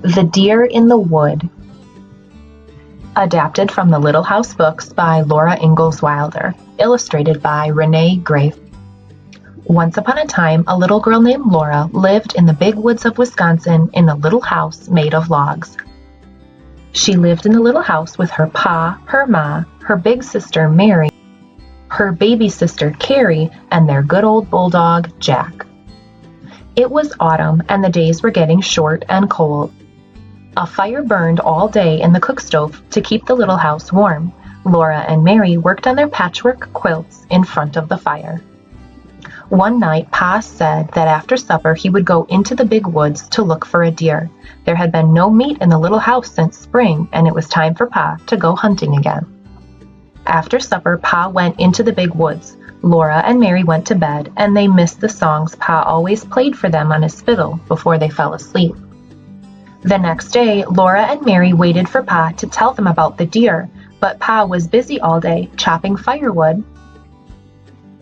The Deer in the Wood. Adapted from the Little House books by Laura Ingalls Wilder. Illustrated by Renee Grafe. Once upon a time, a little girl named Laura lived in the big woods of Wisconsin in a little house made of logs. She lived in the little house with her pa, her ma, her big sister Mary, her baby sister Carrie, and their good old bulldog Jack. It was autumn, and the days were getting short and cold. A fire burned all day in the cook stove to keep the little house warm. Laura and Mary worked on their patchwork quilts in front of the fire. One night, Pa said that after supper he would go into the big woods to look for a deer. There had been no meat in the little house since spring, and it was time for Pa to go hunting again. After supper, Pa went into the big woods. Laura and Mary went to bed, and they missed the songs Pa always played for them on his fiddle before they fell asleep. The next day, Laura and Mary waited for Pa to tell them about the deer, but Pa was busy all day chopping firewood,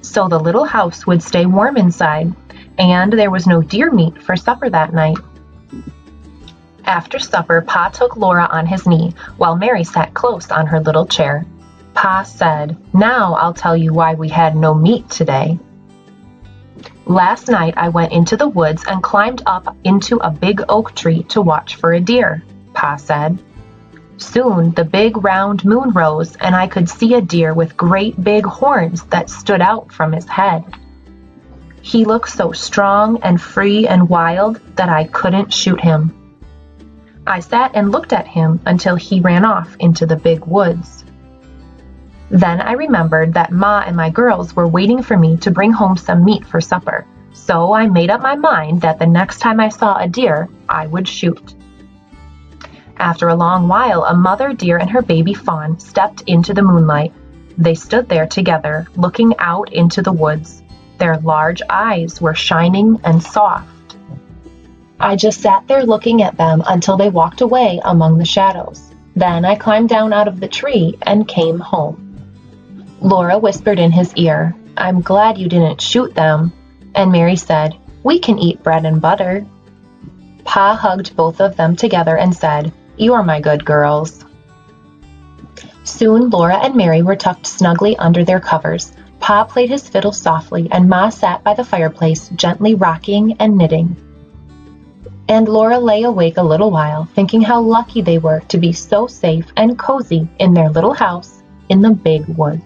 so the little house would stay warm inside, and there was no deer meat for supper that night. After supper, Pa took Laura on his knee, while Mary sat close on her little chair. Pa said, "Now I'll tell you why we had no meat today. Last night I went into the woods and climbed up into a big oak tree to watch for a deer," Pa said. "Soon the big round moon rose, and I could see a deer with great big horns that stood out from his head. He looked so strong and free and wild that I couldn't shoot him. I sat and looked at him until he ran off into the big woods. Then I remembered that Ma and my girls were waiting for me to bring home some meat for supper, so I made up my mind that the next time I saw a deer, I would shoot." After a long while, a mother deer and her baby fawn stepped into the moonlight. They stood there together, looking out into the woods. Their large eyes were shining and soft. I just sat there looking at them until they walked away among the shadows. Then I climbed down out of the tree and came home. Laura whispered in his ear, "I'm glad you didn't shoot them." And Mary said, "We can eat bread and butter." Pa hugged both of them together and said, "You're my good girls." Soon Laura and Mary were tucked snugly under their covers. Pa played his fiddle softly, and Ma sat by the fireplace, gently rocking and knitting. And Laura lay awake a little while, thinking how lucky they were to be so safe and cozy in their little house in the big woods.